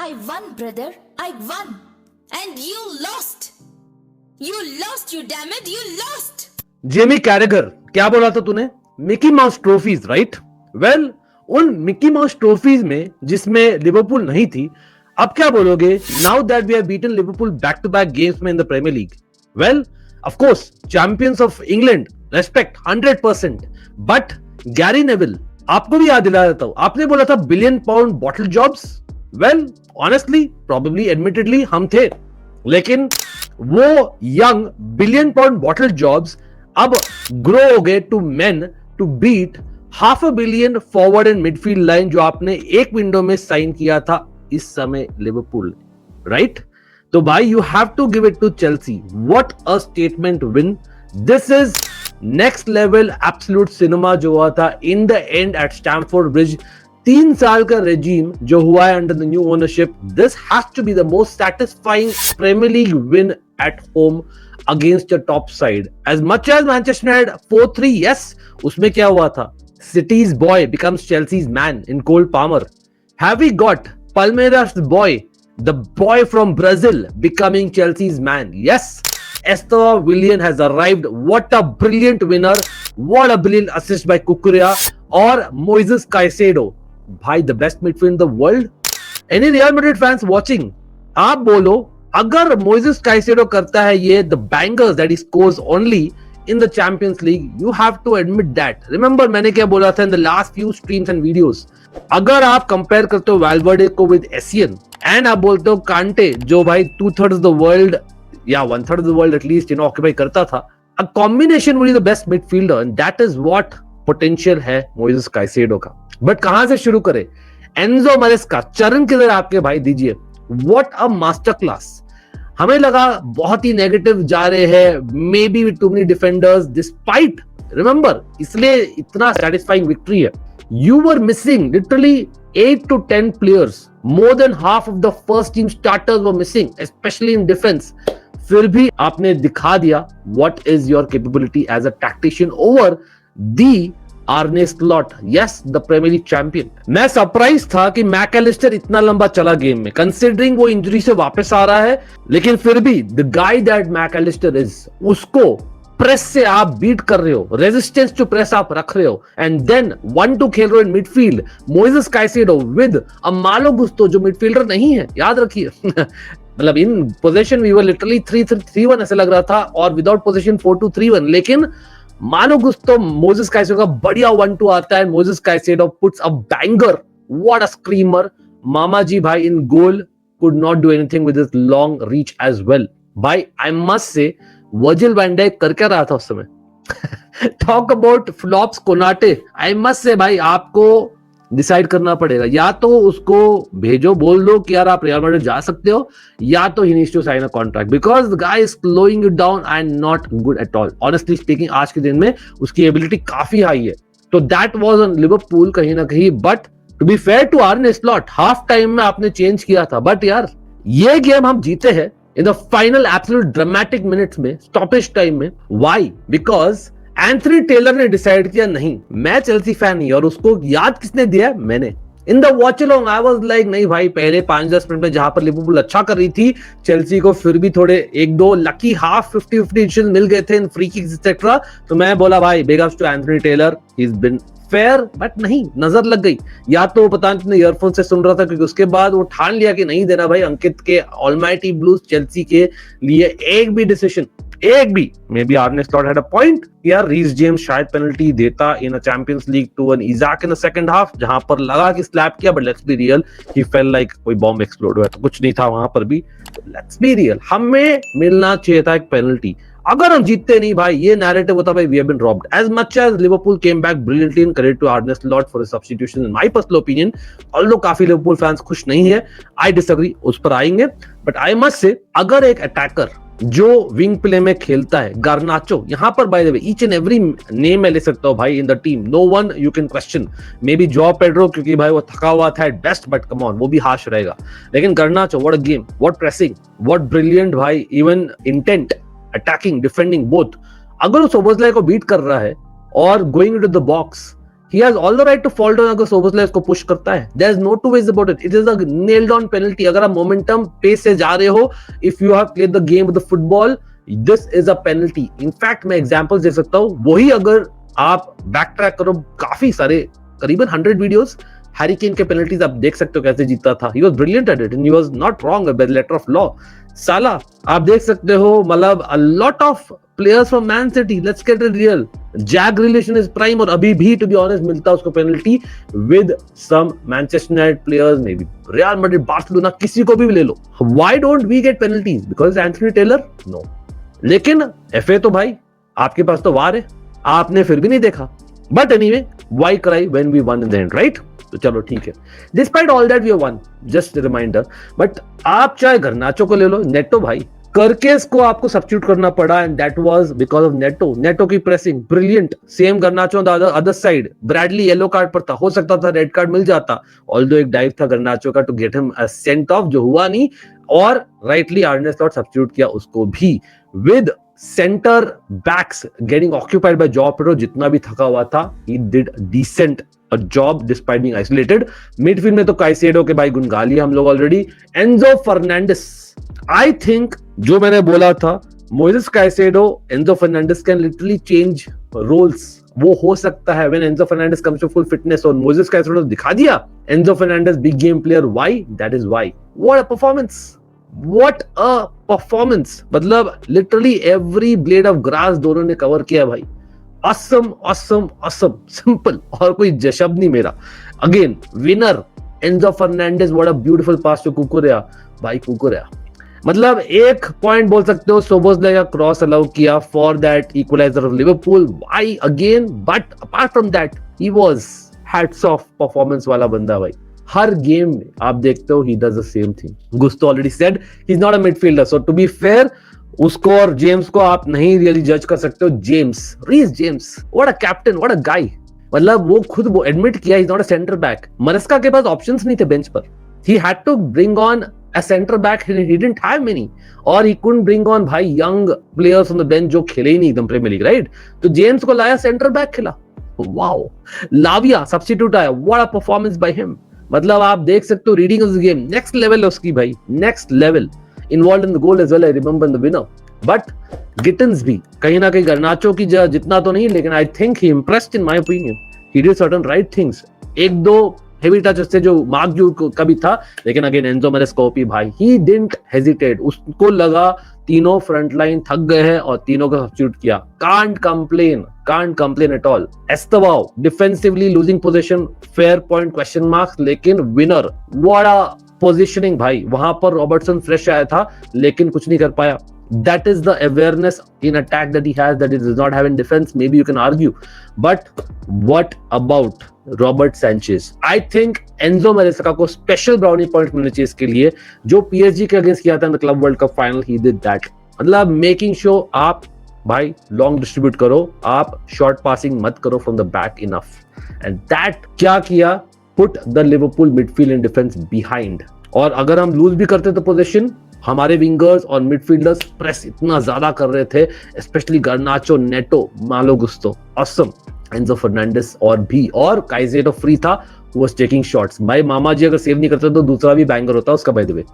I won, brother. I won. And you lost. You lost, you damn it, you lost. Jamie Carragher, क्या बोला था तूने? Mickey Mouse trophies, right? Well, उन Mickey Mouse trophies में जिसमें Liverpool नहीं थी, अब क्या बोलोगे now that we have beaten Liverpool back to back games में in the Premier League? Well, of course champions of England, respect 100%, but Gary Neville, आपको भी याद दिला देता हूं, आपने बोला था billion pound bottle jobs. Well, honestly, probably, admittedly हम थे, लेकिन वो young billion pound bottle jobs अब ग्रो हो गए two men to beat $500 million forward and midfield line जो आपने एक विंडो में साइन किया था इस समय लिवरपूल, राइट? तो भाई, you have to give it to Chelsea. What a statement win! This is next level absolute cinema जो हुआ था in the end at Stamford Bridge. 3 साल का रेजीम जो हुआ है under the new ownership, this has to be the most satisfying Premier League win at home against the top side. As much as Manchester United 4-3, yes, उसमें क्या हुआ था? City's boy becomes Chelsea's man in Cole Palmer. Have we got Palmeiras boy, the boy from Brazil, becoming Chelsea's man? Yes, Esther Willian has arrived. What a brilliant winner! What a brilliant assist by Cucurella or Moises Caicedo. Bhai, the best midfield in the world. Any Real Madrid fans watching? आप बोलो, अगर Moises Caicedo करता है ये the bangers that he scores only in the Champions League, you have to admit that. Remember मैंने क्या बोला था in the last few streams and videos? अगर आप कंपेयर करते हो वैल्वर्डे को with Essien and आप बोलते हो कांटे जो भाई 2/3 of the world या 1/3 of the world at least occupy करता था, a combination would be the best midfielder and that is what potential है मोइसेस काइसेडो का। बट कहां से शुरू करें? एंजो मैरेस्का, चरण किधर आपके भाई दीजिए। What a master class! हमें लगा बहुत ही नेगेटिव जा रहे हैं, may be with two many defenders, despite, remember, इसलिए इतना सैटिस्फाइंग विक्ट्री है। You were missing literally 8 to 10 players, more than half of the first team starters were missing, especially in defense. फिर भी आपने दिखा दिया what is your capability as a tactician over the Arne Slot, yes, the Premier League champion. मैं surprise था कि Mac Allister इतना लंबा चला गेम में, कंसीडरिंग वो इंजरी से वापस आ रहा है, लेकिन फिर भी the guy that Mac Allister is, उसको प्रेस से आप बीट कर रहे हो, रेजिस्टेंस टू प्रेस आप रख रहे हो, एंड देन 1-2 खेल रहे हो in midfield, Moises Caicedo with a Malo Gusto जो मिडफील्डर नहीं है, याद रखिए। मतलब in position we were literally 3-3-1 ऐसे लग रहा था, और विदाउट पोजीशन 4-2-3-1, लेकिन मानो गुस्तो मोइसेस काइसेडो का बढ़िया 1-2 आता है, Moises Caicedo puts a banger, what a screamer. मामा जी भाई in goal could not do anything with his long reach as well. भाई I must say Virgil van Dijk कर क्या रहा था उस समय? Talk about flops, Konate, I must say भाई आपको डिसाइड करना पड़ेगा, या तो उसको भेजो, बोल दो कि यार आप रियल मैड्रिड जा सकते हो, या तो he needs to sign a contract, because the guy is slowing you down and not good at all. Honestly speaking, आज के दिन में उसकी एबिलिटी काफी हाई है, तो दैट वाज ऑन लिवरपूल कहीं ना कहीं। But to be fair to Arne Slot, half time में आपने चेंज किया था, बट यार ये गेम हम जीते हैं in the final absolute dramatic minutes में, स्टॉपेज टाइम में। व्हाई? बिकॉज एंथनी टेलर ने डिसाइड किया नहीं, मैं चेल्सी फैन नहीं, और उसको याद किसने दिया? मैंने। In the watch along I was like नहीं भाई, पहले 5-10 मिनट में जहां पर लिवरपूल अच्छा कर रही थी, चेल्सी को फिर भी थोड़े 1-2 लकी हाफ 50-50 मिल गए थे इन फ्री किक्स एक्सेट्रा, तो मैं बोला भाई big ups to Anthony Taylor, he is been fair, but नहीं, नजर लग गई। या तो पता नहीं ईयरफोन से सुन रहा था, क्योंकि उसके बाद वो ठान लिया कि नहीं देना भाई अंकित के ऑलमाइटी ब्लूज चेल्सी के लिए एक भी डिसीजन, एक भी। Maybe Arne Slot had a point, यार रीस जेम्स शायद पेनल्टी देता in a Champions League to an Isak in the second half, जहां पर लगा कि स्लैप किया, but let's be real, he fell like कोई बॉम्ब एक्सप्लोड हुआ, तो कुछ नहीं था वहां पर भी। लेट्स बी रियल, हमें मिलना चाहिए था एक पेनल्टी। अगर हम जीतते नहीं भाई, ये नैरेटिव होता भाई we have been robbed. As much as Liverpool came back brilliantly in credit to Arne Slot for his substitution in my personal opinion, although काफी लिवरपूल फैंस खुश नहीं है, आई डिसएग्री, उस पर आएंगे। बट आई मस्ट से, अगर एक अटैकर जो विंग प्ले में खेलता है, गार्नाचो, यहां पर by the way each and every name मैं ले सकता हूं भाई in the team, no one you can question, maybe João Pedro, क्योंकि भाई वो थका हुआ था at best, but come on, वो भी हाश रहेगा, लेकिन Garnacho, what a game, what pressing, what brilliant भाई, even intent, attacking, defending both. अगर वो सोबोस्लाई को बीट कर रहा है और going into the box, He has all the right to fall down अगर सोबोस्लाई उसको पुश करता है. There is no two ways about it. It is a nailed on penalty. अगर आप मोमेंटम पेस से जा रहे हो, if you have played the game with the football, this is a penalty. In fact मैं examples दे सकता हूँ. वही अगर आप बैक ट्रैक करो काफी सारे करीबन 100 वीडियोस, हैरी केन के पेनल्टीज आप देख सकते हो कैसे जीता था. He was brilliant at it and he was not wrong by the letter of law. साला आप देख सकते हो, मतलब a lot of players from Man City, let's get it real. Jack Grealish in his prime और अभी भी to be honest मिलता उसको penalty with some Manchester United players, maybe Real Madrid, Barcelona, किसी को भी ले लो. Why don't we get penalties? Because Anthony Taylor? No. लेकिन FA तो भाई आपके पास तो वार है, आपने फिर भी नहीं देखा. But anyway, why cry when we won in the end, right? तो चलो ठीक है. Despite all that we have won, just a reminder. But आप चाहे गर्नाचो को ले लो, नेटो भाई करकेस को आपको सब्स्टिट्यूट करना पड़ा and that was because of Neto की pressing brilliant. Same Garnacho on the other side, Bradley yellow card पर था, हो सकता था रेड कार्ड मिल जाता, ऑल्दो एक डाइव था गर्नाचो का to get him a sent off, जो हुआ नहीं, और राइटली आर्ने स्लॉट सब्स्टिट्यूट किया उसको भी. With centre backs getting occupied by João Pedro, जितना भी थका हुआ था, he did decent a job despite being isolated. Midfield में तो काइसेडो के भाई गुन गा लिया हम लोग already. Enzo Fernandez, I think जो मैंने बोला था, Moises Caicedo, Enzo Fernandez can literally change roles. वो हो सकता है when Enzo Fernandez comes to full fitness, और मोइसेस काइसेडो दिखा दिया Enzo Fernandez big game player. Why? That is why. What a performance, what a performance. मतलब literally every blade of grass दोनों ने कवर किया भाई. awesome, awesome, awesome, simple, और कोई शब्द नहीं मेरा. Again winner Enzo Fernandez, what a beautiful pass to Cucurella. भाई कुकुरेया मतलब एक पॉइंट बोल सकते हो, सोबोस्लाई का क्रॉस अलाउ किया for that equaliser of Liverpool. Why again? But apart from that he was hats off performance वाला बंदा भाई. हर गेम में आप देखते हो he does the same thing. Gusto already said he is not a midfielder, so to be fair उसको और जेम्स को आप नहीं रियली जज कर सकते हो. Reece James, what a captain, what a guy. मतलब वो खुद वो एडमिट किया he is not a centre back. Maresca के पास ऑप्शंस नहीं थे बेंच पर. He had to bring on a centre back, he didn't have many, और ही कुडंट ब्रिंग ऑन भाई young players on the bench जो खेले ही नहीं एकदम प्रीमियर लीग, राइट? तो जेम्स को लाया, सेंटर बैक खिला. वाओ. लाविया सब्स्टिट्यूट आया, what a performance by him. मतलब आप देख सकते हो reading of the game next level है उसकी भाई, next level. Involved in the goal as well, I remember the winner. But Gittins भी कहीं ना कहीं गर्नाचो की जितना तो नहीं, लेकिन I think he impressed in my opinion. He did certain right things. एक दो हेवी टच से जो मार्क जू का भी था, लेकिन अगेन एंजो मैरेस्कोपी भाई, he didn't hesitate. उसको लगा तीनों फ्रंट लाइन थक गए हैं और तीनों को सब्स्टिट्यूट किया. Can't complain at all. Estevao defensively losing possession, fair point question marks, लेकिन winner. What a पोजिशनिंग भाई. वहां पर रॉबर्टसन फ्रेश आया था लेकिन कुछ नहीं कर पाया. That is the awareness in attack that he has that he does not have in defense. Maybe you can argue, but what about Robert Sanchez? I think Enzo Maresca को special brownie point मिलने चाहिए इसके लिए, जो PSG के against किया था in the club world cup final. He did that. मतलब मेकिंग श्योर आप भाई लॉन्ग डिस्ट्रीब्यूट करो, आप शॉर्ट पासिंग मत करो from the back enough. And that क्या किया? Put the Liverpool midfield and defense behind. और अगर हम लूज भी करते तो पोजीशन, हमारे विंगर्स और मिडफील्डर्स प्रेस इतना ज्यादा कर रहे थे, स्पेशली गर्नाचो, नेटो, मालो गुस्तो, ऑसम. एंजो फर्नांडिस और काइसेडो फ्री था, was taking shots. भाई मामा जी अगर सेव नहीं करते तो दूसरा भी बैंगर होता उसका. Bye the way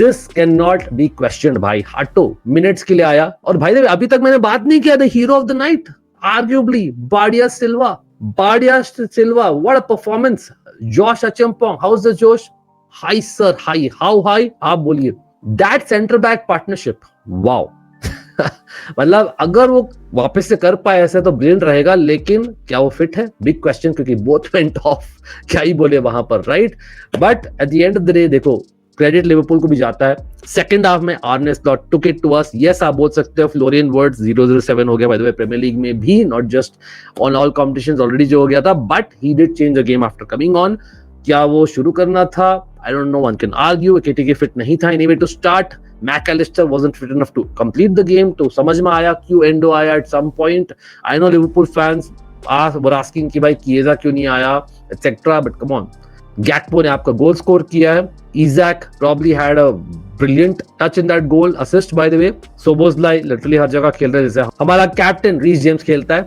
this can not be questioned भाई. हाटो मिनट्स के लिए आया, और भाई अभी तक मैंने बात नहीं किया the hero of the night, arguably Wadia Silva. What a performance. Josh Achampong, how's the Josh? High sir, high. How high? आप बोलिए. That center back partnership, wow. मतलब अगर वो वापस से कर पाए ऐसे तो ब्रिलियंट रहेगा, लेकिन क्या वो फिट है? बिग क्वेश्चन, क्योंकि बोथ वेंट ऑफ. क्या ही बोले वहां पर, right? But at the end of the day देखो, क्रेडिट लिवरपूल को भी जाता है. सेकंड हाफ में Arne Slot took it to us. Yes आप बोल सकते हो फ्लोरियन वर्ड्स 007 हो गया by the way Premier League में भी, not just on all competitions already जो हो गया था, but he did change the game after coming on. क्या वो शुरू करना था? I don't know, one can argue. केटीके फिट नहीं था anyway to start. Mac Allister wasn't fit enough to complete the game. तो समझ में आया क्यों एंडो आया at some point. I know Liverpool fans were asking कि भाई किएजा क्यों नहीं आया etcetera, but come on. Gakpo ने आपका गोल स्कोर किया है. Isak probably had a brilliant touch in that goal, assist by the way. Szoboszlai literally हर जगह खेल रहे हैं जैसे हमारा कैप्टन रीस जेम्स खेलता है.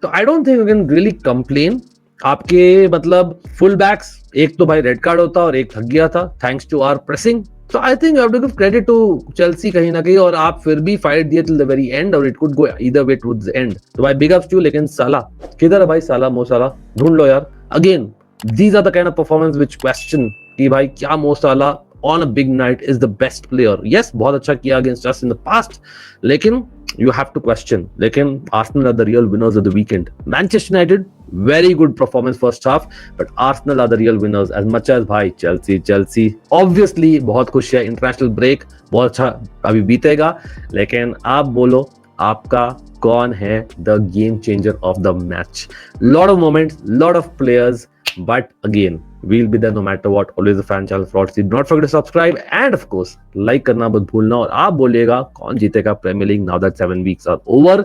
तो I don't think you can really complain. आपके मतलब फुल बैक्स, एक तो भाई रेड कार्ड होता और एक थक गया था थैंक्स टू आवर प्रेसिंग। तो I think you have to give credit to Chelsea कहीं ना कहीं, और आप फिर भी फाइट दिए टिल द वेरी एंड, और it could go either way towards the end. तो भाई बिग अप्स टू। लेकिन साला किधर है भाई? साला मो साला ढूंढ लो यार। Again these are the kind of performance which question कि भाई क्या मो साला on a big night is the best player. Yes, बहुत अच्छा किया against us in the past, लेकिन you have to question. लेकिन Arsenal are the real winners of the weekend. Manchester United, very good performance first half, but Arsenal are the real winners as much as भाई Chelsea obviously बहुत खुश है, international break बहुत अच्छा अभी बीतेगा, लेकिन आप बोलो आपका कौन है the game changer of the match? Lot of moments, lot of players, but again we'll be there no matter what. Always a fan channel for do not forget to subscribe and of course like करना मत भूलना, और आप बोलिएगा कौन जीतेगा premiere league now that 7 weeks are over.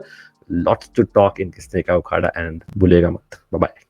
Lots to talk in किसने क्या उखाड़ा, and भूलिएगा मत। Bye bye.